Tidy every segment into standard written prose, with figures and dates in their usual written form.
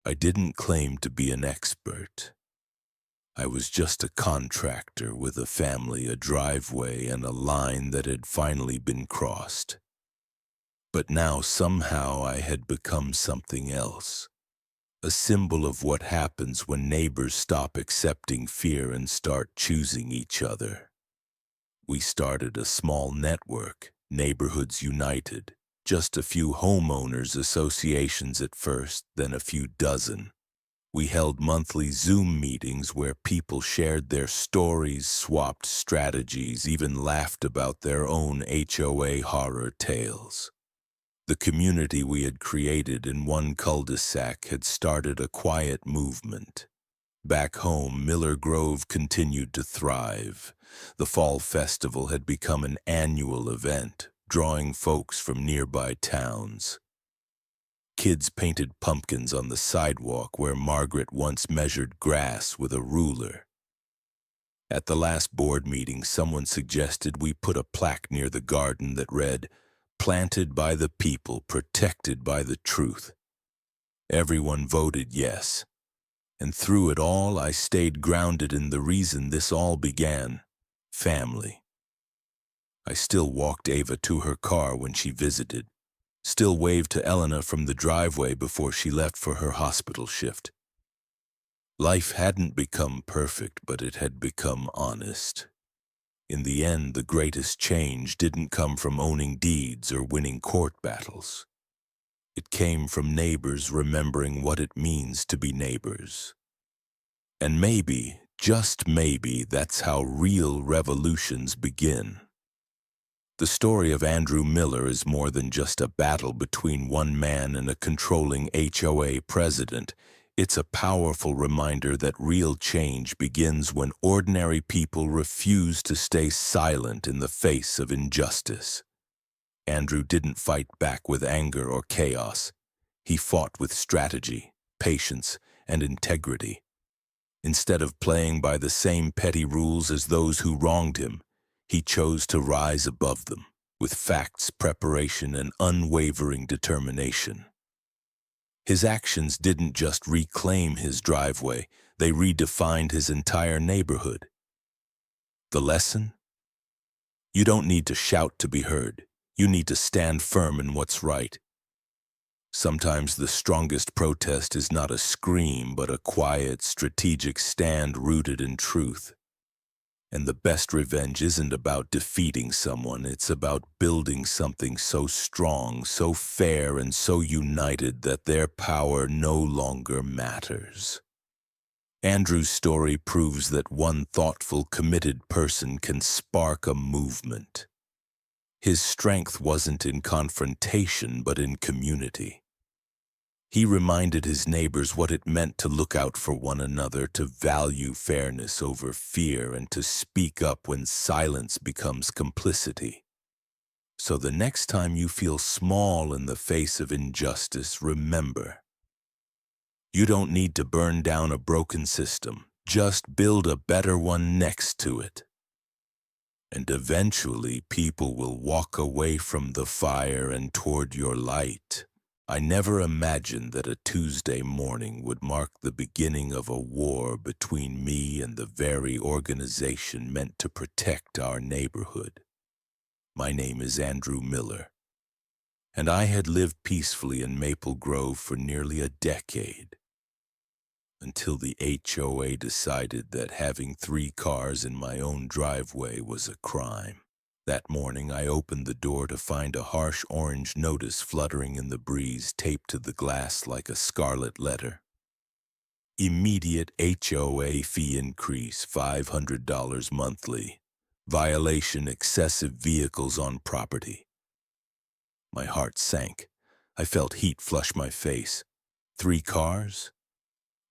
I didn't claim to be an expert. I was just a contractor with a family, a driveway, and a line that had finally been crossed. But now somehow I had become something else, a symbol of what happens when neighbors stop accepting fear and start choosing each other. We started a small network, Neighborhoods United, just a few homeowners associations at first, then a few dozen. We held monthly Zoom meetings where people shared their stories, swapped strategies, even laughed about their own HOA horror tales. The community we had created in one cul-de-sac had started a quiet movement. Back home, Miller Grove continued to thrive. The Fall Festival had become an annual event, drawing folks from nearby towns. Kids painted pumpkins on the sidewalk where Margaret once measured grass with a ruler. At the last board meeting, someone suggested we put a plaque near the garden that read, "Planted by the people, protected by the truth." Everyone voted yes. And through it all, I stayed grounded in the reason this all began: family. I still walked Ava to her car when she visited, still waved to Elena from the driveway before she left for her hospital shift. Life hadn't become perfect, but it had become honest. In the end, the greatest change didn't come from owning deeds or winning court battles. It came from neighbors remembering what it means to be neighbors. And maybe, just maybe, that's how real revolutions begin. The story of Andrew Miller is more than just a battle between one man and a controlling HOA president. It's a powerful reminder that real change begins when ordinary people refuse to stay silent in the face of injustice. Andrew didn't fight back with anger or chaos. He fought with strategy, patience, and integrity. Instead of playing by the same petty rules as those who wronged him, he chose to rise above them, with facts, preparation, and unwavering determination. His actions didn't just reclaim his driveway, they redefined his entire neighborhood. The lesson? You don't need to shout to be heard. You need to stand firm in what's right. Sometimes the strongest protest is not a scream, but a quiet, strategic stand rooted in truth. And the best revenge isn't about defeating someone, it's about building something so strong, so fair, and so united that their power no longer matters. Andrew's story proves that one thoughtful, committed person can spark a movement. His strength wasn't in confrontation, but in community. He reminded his neighbors what it meant to look out for one another, to value fairness over fear, and to speak up when silence becomes complicity. So the next time you feel small in the face of injustice, remember, you don't need to burn down a broken system. Just build a better one next to it. And eventually people will walk away from the fire and toward your light. I never imagined that a Tuesday morning would mark the beginning of a war between me and the very organization meant to protect our neighborhood. My name is Andrew Miller, and I had lived peacefully in Maple Grove for nearly a decade, until the HOA decided that having 3 cars in my own driveway was a crime. That morning, I opened the door to find a harsh orange notice fluttering in the breeze, taped to the glass like a scarlet letter. Immediate HOA fee increase, $500 monthly. Violation: excessive vehicles on property. My heart sank. I felt heat flush my face. 3 cars?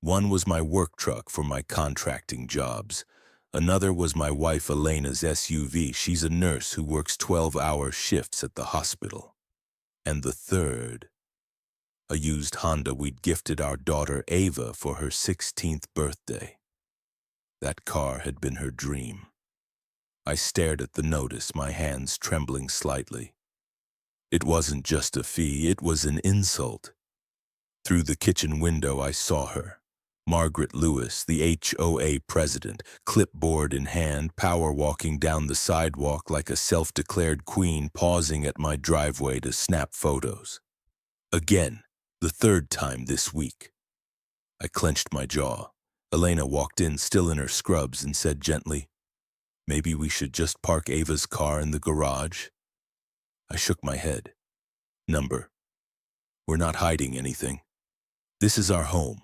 One was my work truck for my contracting jobs. Another was my wife Elena's SUV. She's a nurse who works 12-hour shifts at the hospital. And the third, a used Honda we'd gifted our daughter Ava for her 16th birthday. That car had been her dream. I stared at the notice, my hands trembling slightly. It wasn't just a fee, it was an insult. Through the kitchen window, I saw her. Margaret Lewis, the HOA president, clipboard in hand, power walking down the sidewalk like a self-declared queen, pausing at my driveway to snap photos. Again, the third time this week. I clenched my jaw. Elena walked in, still in her scrubs, and said gently, "Maybe we should just park Ava's car in the garage?" I shook my head. "Number, we're not hiding anything. This is our home."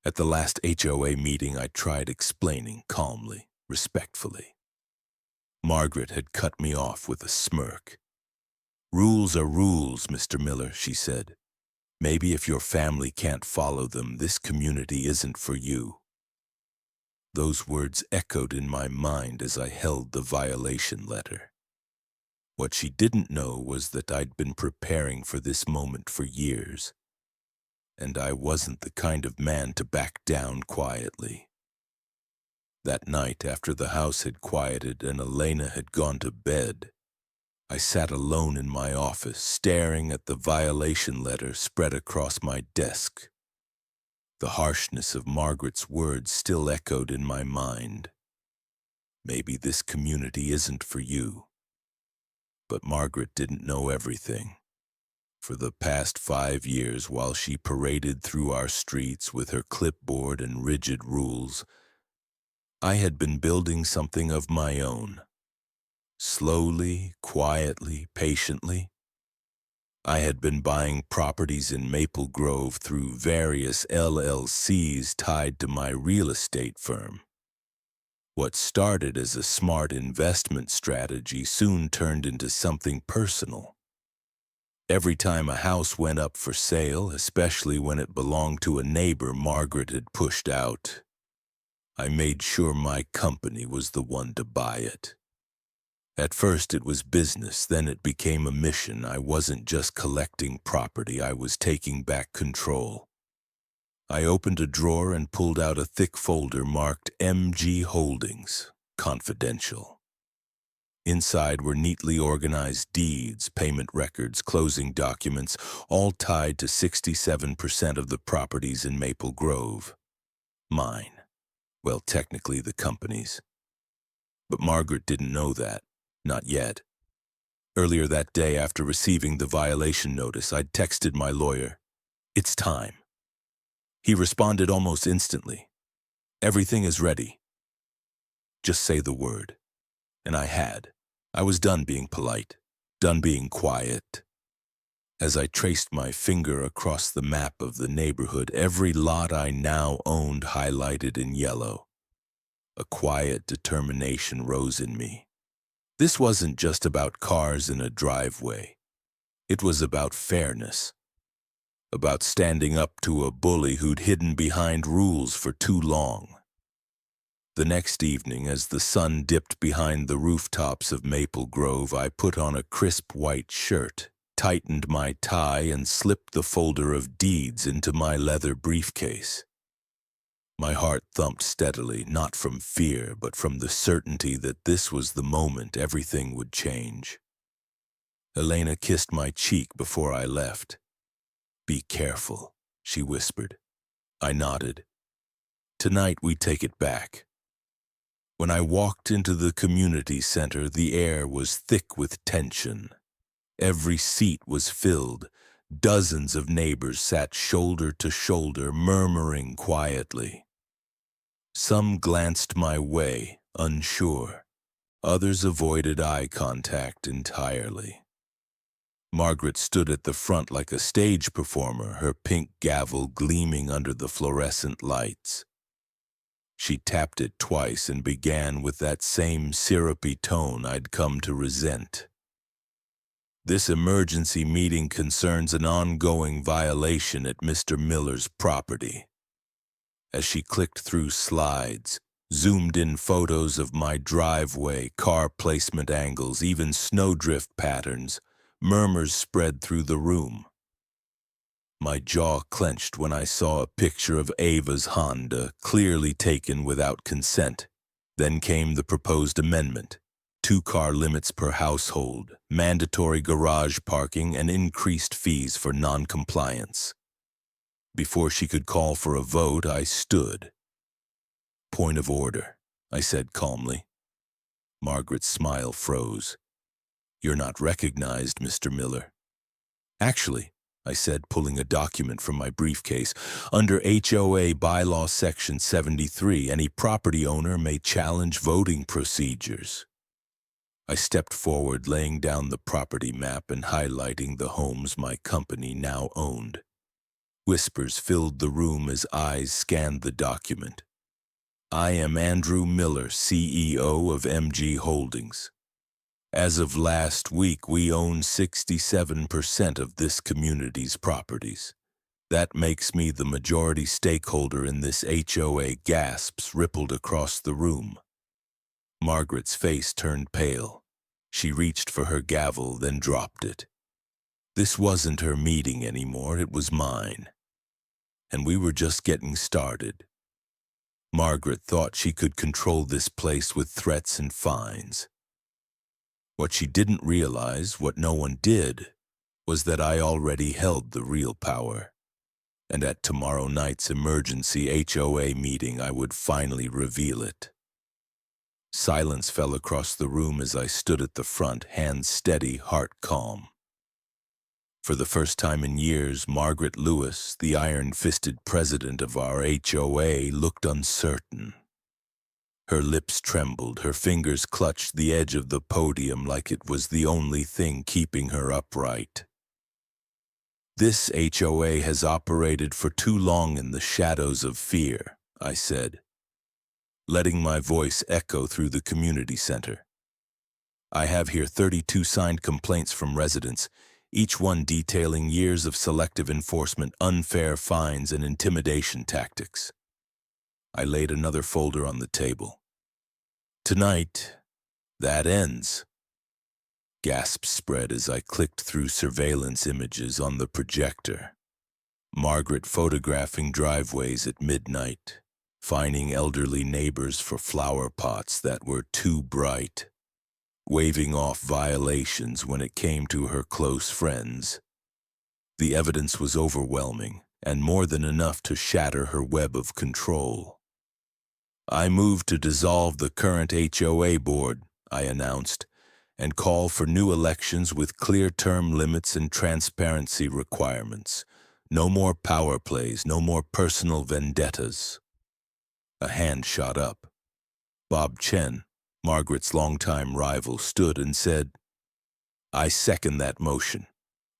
At the last HOA meeting, I tried explaining calmly, respectfully. Margaret had cut me off with a smirk. "Rules are rules, Mr. Miller," she said. "Maybe if your family can't follow them, this community isn't for you." Those words echoed in my mind as I held the violation letter. What she didn't know was that I'd been preparing for this moment for years, and I wasn't the kind of man to back down quietly. That night, after the house had quieted and Elena had gone to bed, I sat alone in my office, staring at the violation letter spread across my desk. The harshness of Margaret's words still echoed in my mind. Maybe this community isn't for you. But Margaret didn't know everything. For the past 5 years, while she paraded through our streets with her clipboard and rigid rules, I had been building something of my own. Slowly, quietly, patiently. I had been buying properties in Maple Grove through various LLCs tied to my real estate firm. What started as a smart investment strategy soon turned into something personal. Every time a house went up for sale, especially when it belonged to a neighbor Margaret had pushed out, I made sure my company was the one to buy it. At first it was business, then it became a mission. I wasn't just collecting property, I was taking back control. I opened a drawer and pulled out a thick folder marked MG Holdings, Confidential. Inside were neatly organized deeds, payment records, closing documents, all tied to 67% of the properties in Maple Grove. Mine. Well, technically the company's. But Margaret didn't know that. Not yet. Earlier that day, after receiving the violation notice, I'd texted my lawyer, "It's time." He responded almost instantly, "Everything is ready. Just say the word." And I had. I was done being polite, done being quiet. As I traced my finger across the map of the neighborhood, every lot I now owned highlighted in yellow. A quiet determination rose in me. This wasn't just about cars in a driveway. It was about fairness. About standing up to a bully who'd hidden behind rules for too long. The next evening, as the sun dipped behind the rooftops of Maple Grove, I put on a crisp white shirt, tightened my tie, and slipped the folder of deeds into my leather briefcase. My heart thumped steadily, not from fear, but from the certainty that this was the moment everything would change. Elena kissed my cheek before I left. "Be careful," she whispered. I nodded. Tonight we take it back. When I walked into the community center, the air was thick with tension. Every seat was filled. Dozens of neighbors sat shoulder to shoulder, murmuring quietly. Some glanced my way, unsure. Others avoided eye contact entirely. Margaret stood at the front like a stage performer, her pink gavel gleaming under the fluorescent lights. She tapped it twice and began with that same syrupy tone I'd come to resent. "This emergency meeting concerns an ongoing violation at Mr. Miller's property." As she clicked through slides, zoomed in photos of my driveway, car placement angles, even snowdrift patterns, murmurs spread through the room. My jaw clenched when I saw a picture of Ava's Honda, clearly taken without consent. Then came the proposed amendment: 2 car limits per household, mandatory garage parking, and increased fees for non-compliance. Before she could call for a vote, I stood. "Point of order," I said calmly. Margaret's smile froze. "You're not recognized, Mr. Miller." "Actually," I said, pulling a document from my briefcase, "under HOA Bylaw Section 73, any property owner may challenge voting procedures." I stepped forward, laying down the property map and highlighting the homes my company now owned. Whispers filled the room as eyes scanned the document. "I am Andrew Miller, CEO of MG Holdings. As of last week, we own 67% of this community's properties. That makes me the majority stakeholder in this HOA." Gasps rippled across the room. Margaret's face turned pale. She reached for her gavel, then dropped it. This wasn't her meeting anymore, it was mine. And we were just getting started. Margaret thought she could control this place with threats and fines. What she didn't realize, what no one did, was that I already held the real power. And at tomorrow night's emergency HOA meeting, I would finally reveal it. Silence fell across the room as I stood at the front, hands steady, heart calm. For the first time in years, Margaret Lewis, the iron-fisted president of our HOA, looked uncertain. Her lips trembled, her fingers clutched the edge of the podium like it was the only thing keeping her upright. "This HOA has operated for too long in the shadows of fear," I said, letting my voice echo through the community center. "I have here 32 signed complaints from residents, each one detailing years of selective enforcement, unfair fines, and intimidation tactics." I laid another folder on the table. "Tonight, that ends." Gasps spread as I clicked through surveillance images on the projector. Margaret photographing driveways at midnight, fining elderly neighbors for flower pots that were too bright, waving off violations when it came to her close friends. The evidence was overwhelming, and more than enough to shatter her web of control. "I move to dissolve the current HOA board," I announced, "and call for new elections with clear term limits and transparency requirements. No more power plays, no more personal vendettas." A hand shot up. Bob Chen, Margaret's longtime rival, stood and said, "I second that motion."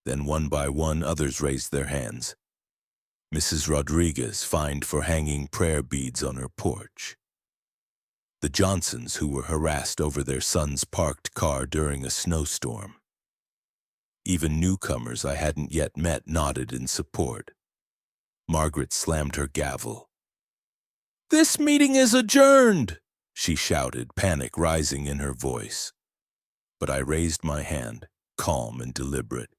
Then one by one others raised their hands. Mrs. Rodriguez fined for hanging prayer beads on her porch. The Johnsons, who were harassed over their son's parked car during a snowstorm. Even newcomers I hadn't yet met nodded in support. Margaret slammed her gavel. "This meeting is adjourned!" she shouted, panic rising in her voice. But I raised my hand, calm and deliberate.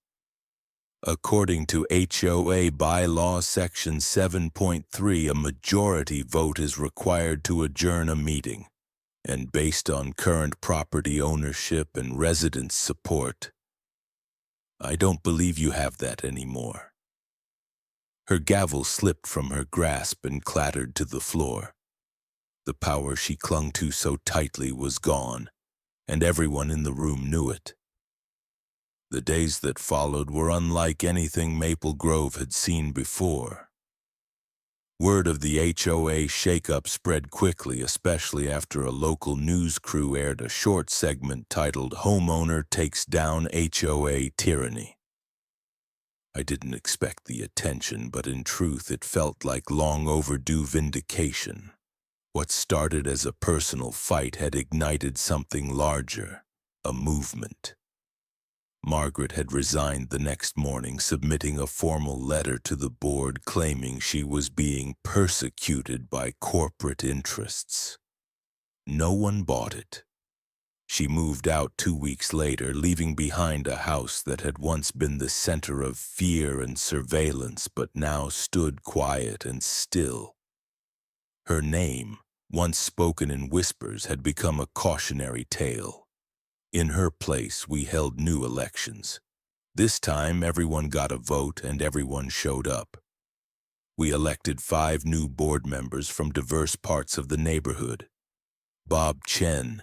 "According to HOA Bylaw Section 7.3, a majority vote is required to adjourn a meeting, and based on current property ownership and resident support, I don't believe you have that anymore." Her gavel slipped from her grasp and clattered to the floor. The power she clung to so tightly was gone, and everyone in the room knew it. The days that followed were unlike anything Maple Grove had seen before. Word of the HOA shakeup spread quickly, especially after a local news crew aired a short segment titled "Homeowner Takes Down HOA Tyranny." I didn't expect the attention, but in truth it felt like long overdue vindication. What started as a personal fight had ignited something larger, a movement. Margaret had resigned the next morning, submitting a formal letter to the board claiming she was being persecuted by corporate interests. No one bought it. She moved out 2 weeks later, leaving behind a house that had once been the center of fear and surveillance but now stood quiet and still. Her name, once spoken in whispers, had become a cautionary tale. In her place, we held new elections. This time, everyone got a vote and everyone showed up. We elected 5 new board members from diverse parts of the neighborhood. Bob Chen,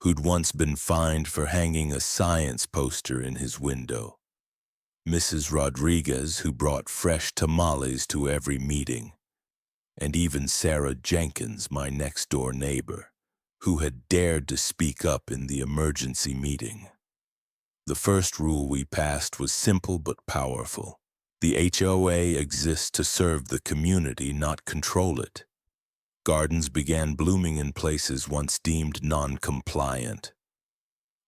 who'd once been fined for hanging a science poster in his window. Mrs. Rodriguez, who brought fresh tamales to every meeting. And even Sarah Jenkins, my next-door neighbor, who had dared to speak up in the emergency meeting. The first rule we passed was simple but powerful. The HOA exists to serve the community, not control it. Gardens began blooming in places once deemed non-compliant.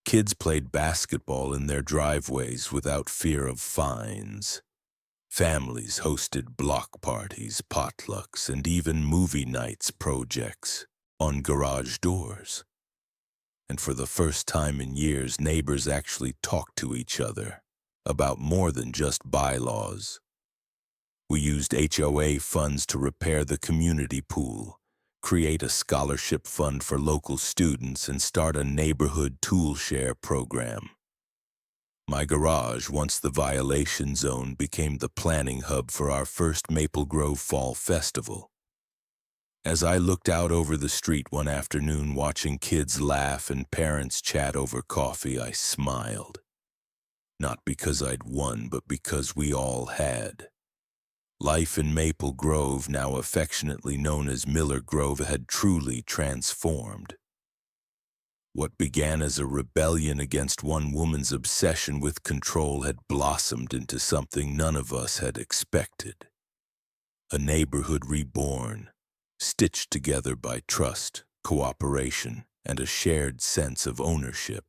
Kids played basketball in their driveways without fear of fines. Families hosted block parties, potlucks, and even movie nights projects on garage doors. And for the first time in years, neighbors actually talked to each other about more than just bylaws. We used HOA funds to repair the community pool, create a scholarship fund for local students, and start a neighborhood tool share program. My garage, once the violation zone, became the planning hub for our first Maple Grove Fall Festival. As I looked out over the street one afternoon watching kids laugh and parents chat over coffee, I smiled. Not because I'd won, but because we all had. Life in Maple Grove, now affectionately known as Miller Grove, had truly transformed. What began as a rebellion against one woman's obsession with control had blossomed into something none of us had expected. A neighborhood reborn, stitched together by trust, cooperation, and a shared sense of ownership.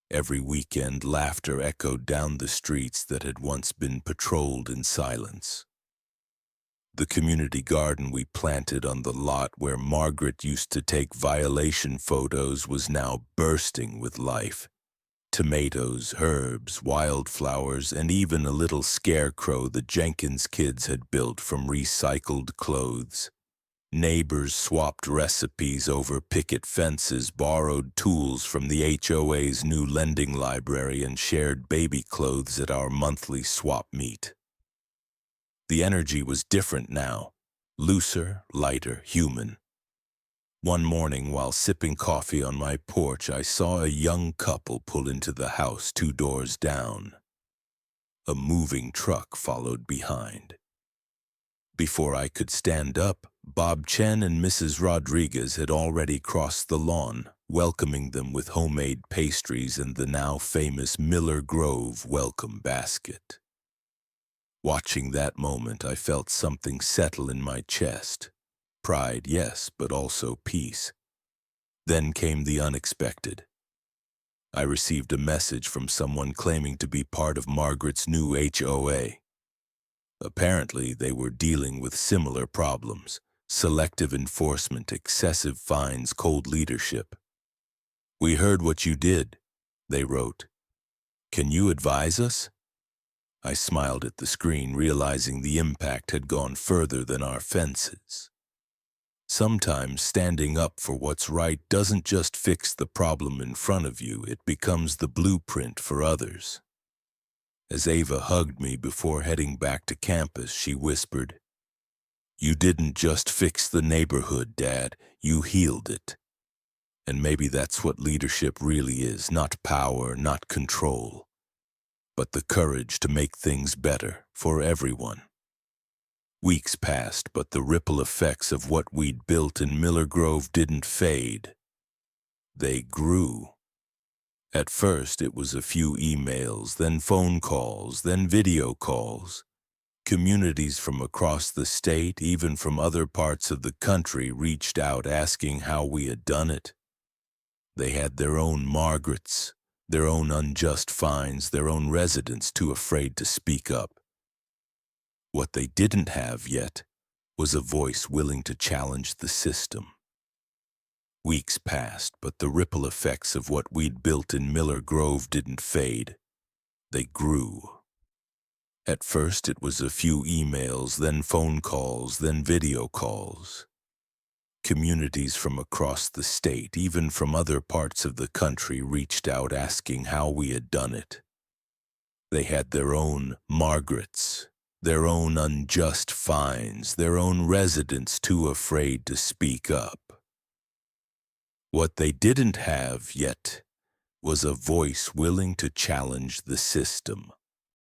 Every weekend, laughter echoed down the streets that had once been patrolled in silence. The community garden we planted on the lot where Margaret used to take violation photos was now bursting with life. Tomatoes, herbs, wildflowers, and even a little scarecrow the Jenkins kids had built from recycled clothes. Neighbors swapped recipes over picket fences, borrowed tools from the HOA's new lending library, and shared baby clothes at our monthly swap meet. The energy was different now, looser, lighter, human. One morning, while sipping coffee on my porch, I saw a young couple pull into the house 2 doors down. A moving truck followed behind. Before I could stand up, Bob Chen and Mrs. Rodriguez had already crossed the lawn, welcoming them with homemade pastries and the now famous Miller Grove welcome basket. Watching that moment, I felt something settle in my chest. Pride, yes, but also peace. Then came the unexpected. I received a message from someone claiming to be part of Margaret's new HOA. Apparently, they were dealing with similar problems: selective enforcement, excessive fines, cold leadership. "We heard what you did," they wrote. "Can you advise us?" I smiled at the screen, realizing the impact had gone further than our fences. Sometimes standing up for what's right doesn't just fix the problem in front of you, it becomes the blueprint for others. As Ava hugged me before heading back to campus, she whispered, "You didn't just fix the neighborhood, Dad, you healed it." And maybe that's what leadership really is: not power, not control, but the courage to make things better for everyone. Weeks passed, but the ripple effects of what we'd built in Miller Grove didn't fade. They grew. At first, it was a few emails, then phone calls, then video calls. Communities from across the state, even from other parts of the country, reached out asking how we had done it. They had their own Margarets, their own unjust fines, their own residents too afraid to speak up. What they didn't have yet was a voice willing to challenge the system. Weeks passed, but the ripple effects of what we'd built in Miller Grove didn't fade. They grew. At first, it was a few emails, then phone calls, then video calls. Communities from across the state, even from other parts of the country, reached out asking how we had done it. They had their own Margarets, their own unjust fines, their own residents too afraid to speak up. What they didn't have yet was a voice willing to challenge the system.